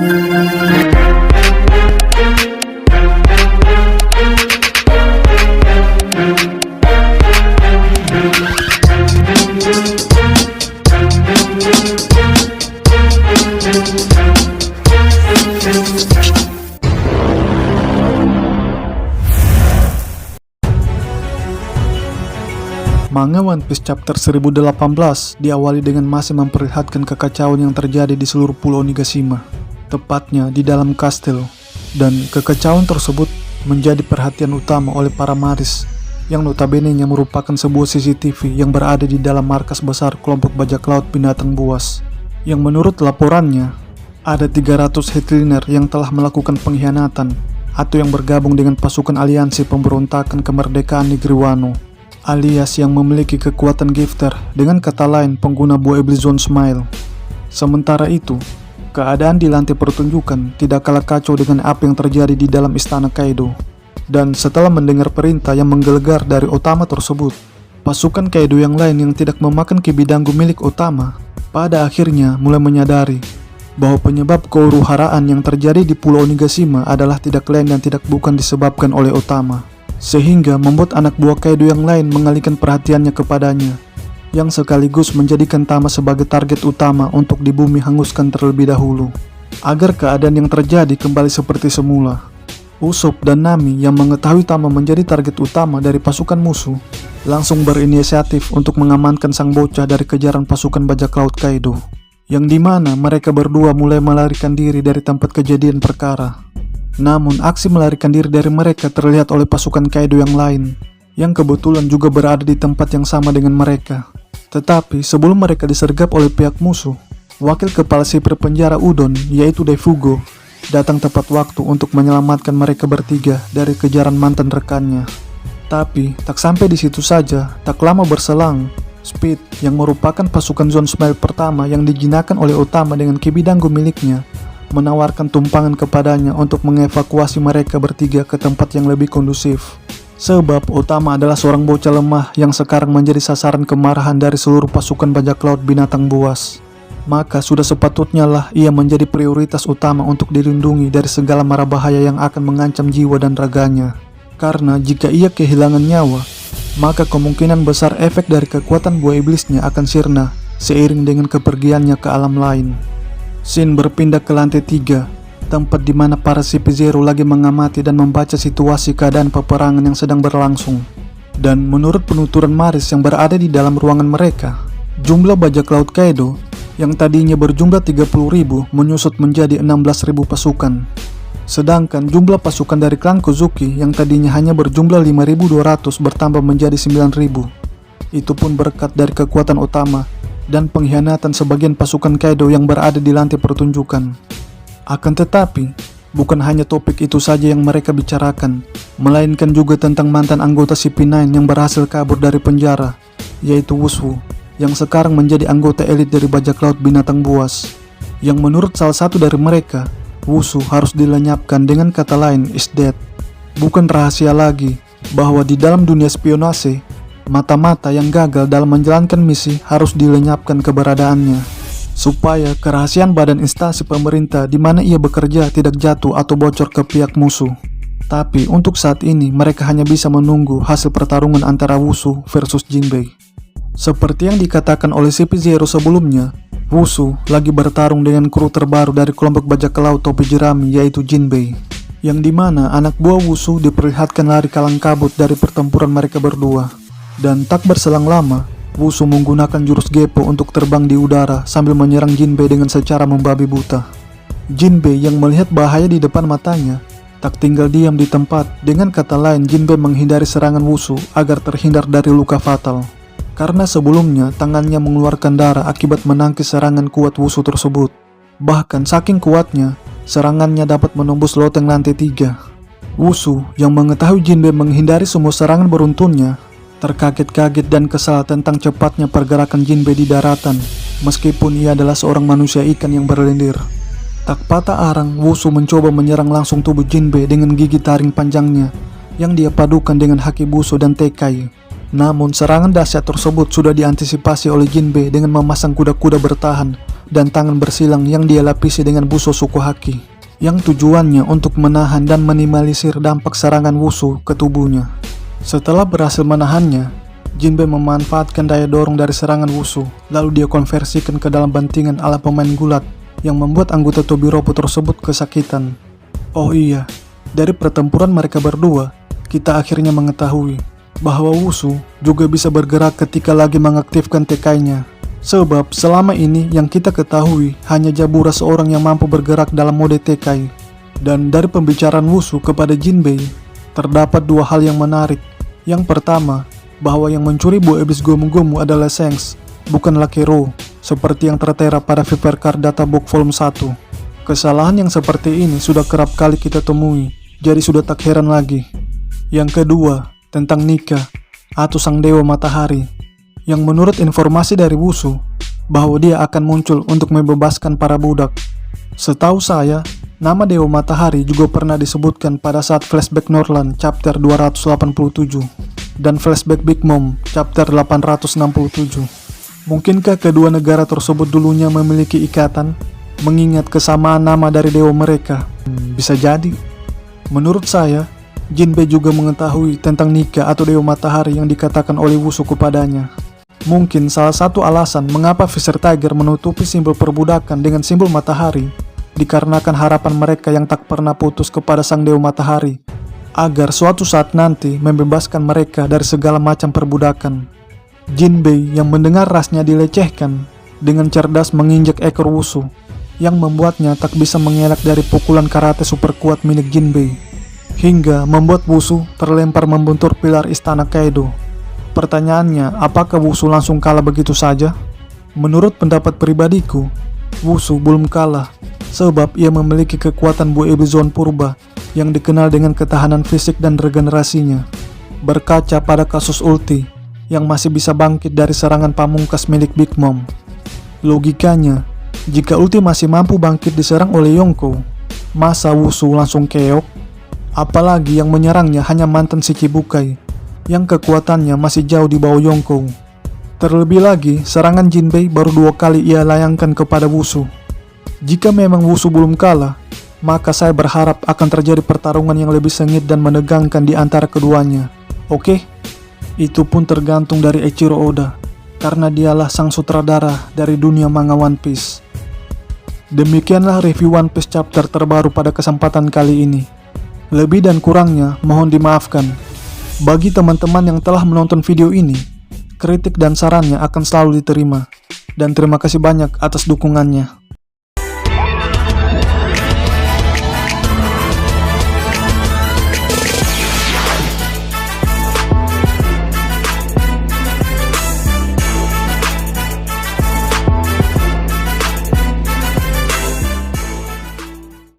Manga One Piece Chapter 1018 diawali dengan masih memperlihatkan kekacauan yang terjadi di seluruh pulau Onigashima, tepatnya di dalam kastil, dan kekacauan tersebut menjadi perhatian utama oleh para Maris, yang notabene-nya merupakan sebuah CCTV yang berada di dalam markas besar kelompok bajak laut binatang buas, yang menurut laporannya, ada 300 headliner yang telah melakukan pengkhianatan atau yang bergabung dengan pasukan aliansi pemberontakan kemerdekaan negeri Wano, alias yang memiliki kekuatan gifter, dengan kata lain pengguna buah iblis Zone Smile. Sementara itu, keadaan di lantai pertunjukan tidak kalah kacau dengan apa yang terjadi di dalam istana Kaido. Dan setelah mendengar perintah yang menggelegar dari Otama tersebut, pasukan Kaido yang lain yang tidak memakan kibidanggu milik Otama pada akhirnya mulai menyadari bahwa penyebab kehuru-haraan yang terjadi di Pulau Onigashima adalah tidak lain dan tidak bukan disebabkan oleh Otama, sehingga membuat anak buah Kaido yang lain mengalihkan perhatiannya kepadanya, yang sekaligus menjadikan Tama sebagai target utama untuk di bumi hanguskan terlebih dahulu, agar keadaan yang terjadi kembali seperti semula. Usopp dan Nami yang mengetahui Tama menjadi target utama dari pasukan musuh, langsung berinisiatif untuk mengamankan sang bocah dari kejaran pasukan bajak laut Kaido, yang dimana mereka berdua mulai melarikan diri dari tempat kejadian perkara. Namun aksi melarikan diri dari mereka terlihat oleh pasukan Kaido yang lain, yang kebetulan juga berada di tempat yang sama dengan mereka. Tetapi sebelum mereka disergap oleh pihak musuh, wakil kepala sipir penjara Udon, yaitu Daifugo, datang tepat waktu untuk menyelamatkan mereka bertiga dari kejaran mantan rekannya. Tapi tak sampai di situ saja, tak lama berselang, Speed yang merupakan pasukan Zone Smile pertama yang dijinakan oleh Otama dengan kibidanggu miliknya, menawarkan tumpangan kepadanya untuk mengevakuasi mereka bertiga ke tempat yang lebih kondusif. Sebab Otama adalah seorang bocah lemah yang sekarang menjadi sasaran kemarahan dari seluruh pasukan bajak laut binatang buas. Maka sudah sepatutnya lah ia menjadi prioritas utama untuk dilindungi dari segala mara bahaya yang akan mengancam jiwa dan raganya. Karena jika ia kehilangan nyawa, maka kemungkinan besar efek dari kekuatan buah iblisnya akan sirna seiring dengan kepergiannya ke alam lain. Scene berpindah ke lantai 3, tempat di mana para CP0 lagi mengamati dan membaca situasi keadaan peperangan yang sedang berlangsung. Dan menurut penuturan Maris yang berada di dalam ruangan mereka, jumlah bajak laut Kaido yang tadinya berjumlah 30.000 menyusut menjadi 16.000 pasukan. Sedangkan jumlah pasukan dari klan Kozuki yang tadinya hanya berjumlah 5.200 bertambah menjadi 9.000. Itu pun berkat dari kekuatan Otama dan pengkhianatan sebagian pasukan Kaido yang berada di lantai pertunjukan. Akan tetapi, bukan hanya topik itu saja yang mereka bicarakan, melainkan juga tentang mantan anggota CP9 yang berhasil kabur dari penjara, yaitu Wushu, yang sekarang menjadi anggota elit dari bajak laut binatang buas. Yang menurut salah satu dari mereka, Wushu harus dilenyapkan, dengan kata lain is dead. Bukan rahasia lagi bahwa di dalam dunia spionase, mata-mata yang gagal dalam menjalankan misi harus dilenyapkan keberadaannya, supaya kerahasiaan badan instansi pemerintah di mana ia bekerja tidak jatuh atau bocor ke pihak musuh. Tapi untuk saat ini mereka hanya bisa menunggu hasil pertarungan antara Wushu versus Jinbei. Seperti yang dikatakan oleh CP0 sebelumnya, Wushu lagi bertarung dengan kru terbaru dari kelompok bajak laut topi jerami, yaitu Jinbei, yang dimana anak buah Wushu diperlihatkan lari kalang kabut dari pertempuran mereka berdua. Dan tak berselang lama, Wushu menggunakan jurus Geppo untuk terbang di udara sambil menyerang Jinbei dengan secara membabi buta. Jinbei yang melihat bahaya di depan matanya tak tinggal diam di tempat. Dengan kata lain, Jinbei menghindari serangan Wushu agar terhindar dari luka fatal, karena sebelumnya tangannya mengeluarkan darah akibat menangkis serangan kuat Wushu tersebut. Bahkan saking kuatnya, serangannya dapat menembus loteng lantai 3. Wushu yang mengetahui Jinbei menghindari semua serangan beruntunnya, terkaget-kaget dan kesal tentang cepatnya pergerakan Jinbei di daratan, meskipun ia adalah seorang manusia ikan yang berlendir. Tak patah arang, Wushu mencoba menyerang langsung tubuh Jinbei dengan gigi taring panjangnya yang dia padukan dengan haki buso dan tekai. Namun serangan dahsyat tersebut sudah diantisipasi oleh Jinbei dengan memasang kuda-kuda bertahan dan tangan bersilang yang dia lapisi dengan buso Sukuhaki, yang tujuannya untuk menahan dan minimalisir dampak serangan Wushu ke tubuhnya. Setelah berhasil menahannya, Jinbei memanfaatkan daya dorong dari serangan Wushu, lalu dia konversikan ke dalam bantingan ala pemain gulat yang membuat anggota Tobiropo tersebut kesakitan. Oh iya, dari pertempuran mereka berdua, kita akhirnya mengetahui bahwa Wushu juga bisa bergerak ketika lagi mengaktifkan tekainya. Sebab selama ini yang kita ketahui hanya Jabura seorang yang mampu bergerak dalam mode tekai. Dan dari pembicaraan Wushu kepada Jinbei, terdapat dua hal yang menarik. Yang pertama, bahwa yang mencuri buah iblis Gomu-Gomu adalah Shanks, bukanlah Kero, seperti yang tertera pada Viper Card Databook Volume 1. Kesalahan yang seperti ini sudah kerap kali kita temui, jadi sudah tak heran lagi. Yang kedua, tentang Nika, atau Sang Dewa Matahari, yang menurut informasi dari Wushu, bahwa dia akan muncul untuk membebaskan para budak. Setahu saya, nama Dewa Matahari juga pernah disebutkan pada saat flashback Norland chapter 287 dan flashback Big Mom chapter 867. Mungkinkah kedua negara tersebut dulunya memiliki ikatan, mengingat kesamaan nama dari dewa mereka? Bisa jadi. Menurut saya, Jinbei juga mengetahui tentang Nika atau Dewa Matahari yang dikatakan oleh Wushu kepadanya. Mungkin salah satu alasan mengapa Fisher Tiger menutupi simbol perbudakan dengan simbol matahari dikarenakan harapan mereka yang tak pernah putus kepada Sang Dewa Matahari, agar suatu saat nanti membebaskan mereka dari segala macam perbudakan. Jinbei yang mendengar rasnya dilecehkan dengan cerdas menginjak ekor Wushu, yang membuatnya tak bisa mengelak dari pukulan karate super kuat milik Jinbei, hingga membuat Wushu terlempar membentur pilar istana Kaido. Pertanyaannya, apakah Wushu langsung kalah begitu saja? Menurut pendapat pribadiku, Wushu belum kalah, sebab ia memiliki kekuatan buah iblis Zoan Purba yang dikenal dengan ketahanan fisik dan regenerasinya. Berkaca pada kasus ulti, yang masih bisa bangkit dari serangan pamungkas milik Big Mom. Logikanya, jika ulti masih mampu bangkit diserang oleh Yonkou, masa Wushu langsung keok? Apalagi yang menyerangnya hanya mantan Shichibukai, yang kekuatannya masih jauh di bawah Yonkou. Terlebih lagi, serangan Jinbei baru 2 kali ia layangkan kepada Wushu. Jika memang Wushu belum kalah, maka saya berharap akan terjadi pertarungan yang lebih sengit dan menegangkan di antara keduanya. Oke? Itu pun tergantung dari Eiichiro Oda, karena dialah sang sutradara dari dunia manga One Piece. Demikianlah review One Piece chapter terbaru pada kesempatan kali ini. Lebih dan kurangnya mohon dimaafkan. Bagi teman-teman yang telah menonton video ini, kritik dan sarannya akan selalu diterima. Dan terima kasih banyak atas dukungannya.